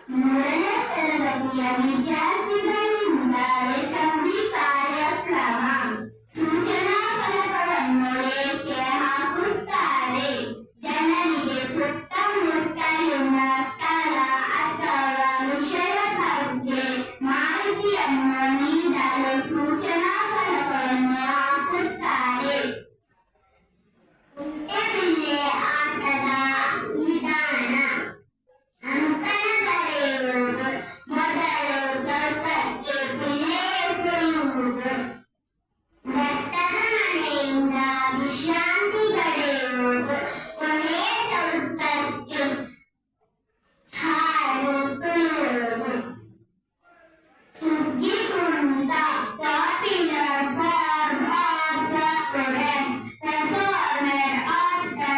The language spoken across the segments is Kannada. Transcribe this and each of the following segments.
ಮೂರನೇ ತರಗತಿಯ ವಿದ್ಯಾರ್ಥಿಗಳಿಂದ ಅಸೆಂಬ್ಲಿ ಕಾರ್ಯಕ್ರಮ. ಸೂಚನಾ ಫಲಕವನ್ನು ಏಕೆ ಹಾಕುತ್ತಾರೆ? ಜನರಿಗೆ ಸುತ್ತಮುತ್ತ ಇರುವ ಸ್ಥಳ ಅಥವಾ ವಿಷಯ ಬಗ್ಗೆ ಮಾಹಿತಿಯನ್ನು ನೀಡಲು ಸೂಚನಾ ಫಲಕವನ್ನು ಹಾಕುತ್ತಾರೆ. ಕುಂಟೆಬಿಲ್ಲೆ ಆಟದ ವಿಧಾನ. ಅಂಕಣ ಬರೆಯುವುದು. ಮೊದಲು ಚೌಕಕ್ಕೆ ಬಿಲ್ಲೆ ಎಸೆಯುವುದು. ಬೆಟ್ಟದ ಮನೆಯಿಂದ ವಿಶ್ರಾಂತಿ ಪಡೆಯುವುದು. ಕೊನೆಯ ಚೌಕಕ್ಕೆ ಹಾಡು ತುಳಿಯುವುದು. ಸುಗ್ಗಿ ಕುಣಿತ. Popular form of the products performed after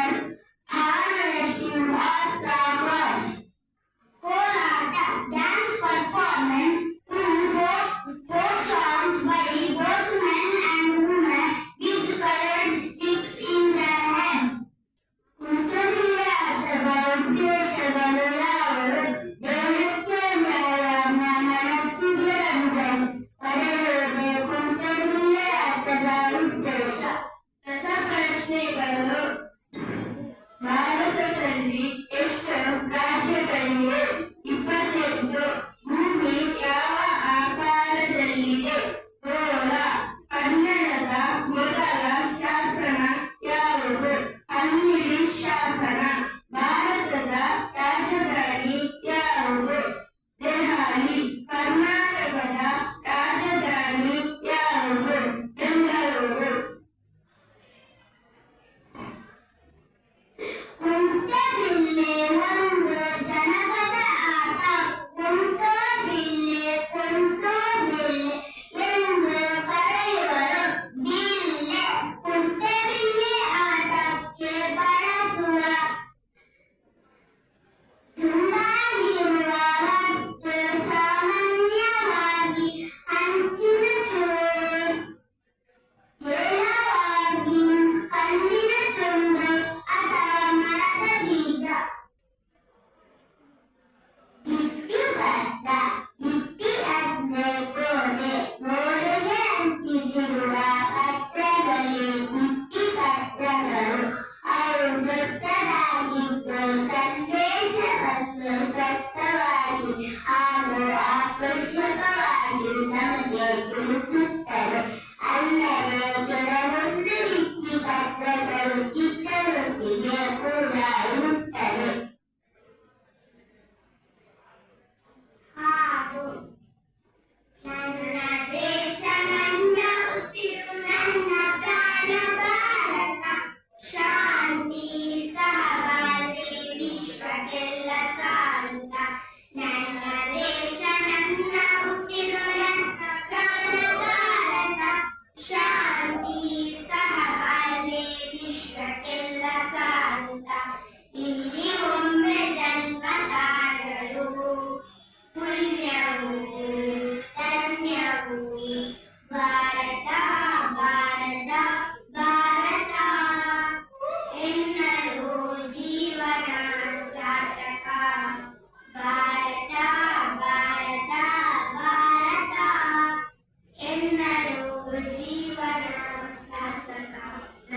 harvesting of the crops. ಕೋಲಾಟ. Dance performance to folk songs by both men and women with colored sticks in their hands. ಕುಂಟೆಬಿಲ್ಲೆ ಆಟದ ಉದ್ದೇಶಗಳು ಯಾವುವು? ದೇಹಕ್ಕೆ ವ್ಯಾಯಾಮ, ಮನಸ್ಸಿಗೆ ರಂಜನೆ ಪಡೆಯುವುದೇ ಕುಂಟೆಬಿಲ್ಲೆ ಆಟದ ಉದ್ದೇಶ. ರಸಪ್ರಶ್ನೆಗಳು. ಭಾರತದಲ್ಲಿ ಎಷ್ಟು ರಾಜ್ಯಗಳಿವೆ? 28. ಭೂಮಿ ಯಾವ ಆಕಾರದಲ್ಲಿದೆ? ಗೋಳ. ಕನ್ನಡದ ಮೊದಲ ಶಾಸನ ಯಾವುದು? ಹಲ್ಮಿಡಿ ಶಾಸನ. ಭಾರತದ ರಾಜಧಾನಿ ಯಾವುದು? ದೆಹಲಿ. ಕರ್ನಾಟಕದ ರಾಜಧಾನಿ ಯಾವುದು? ಬೆಂಗಳೂರು. ಕುಂಟೆಬಿಲ್ಲೆ ಒಂದು ಜನಪದ ಆಟ. ಕುಂಟೋಬಿಲ್ಲೆ ಎಂದು ಕರೆಯುವರು. ಬಿಲ್ಲೆ. ಕುಂಟೆಬಿಲ್ಲೆ ಆಟಕ್ಕೆ ಬಳಸುವ ತುಂಡಾಗಿರುವ ವಸ್ತು ಸಾಮಾನ್ಯವಾಗಿ ಹಂಚಿನ ಚೂರು, ಹೇರಳವಾಗಿ ಕಲ್ಲಿನ ತುಂಡು ಅಥವಾ ಮರದ ಬೀಜ. ಭಿತ್ತಿಪತ್ರ. ಭಿತ್ತಿ ಅಂದ್ರೆ ಗೋಡೆ. ಗೋಡೆಗೆ ಅಂಟಿಸಿರುವ ಪತ್ರಗಳೇ ಭಿತ್ತಿಪತ್ರಗಳು. ಅವು ದೊಡ್ಡದಾಗಿದ್ದು ಸಂದೇಶವನ್ನು ಸ್ಪಷ್ಟವಾಗಿ ಹಾಗೂ ಆಕರ್ಷಕವಾಗಿ ನಮಗೆ ತಿಳಿಸುತ್ತವೆ. ಅಲ್ಲದೆ ಕೆಲವೊಂದು ಭಿತ್ತಿಪತ್ರಗಳು ಚಿತ್ರದೊಂದಿಗೆ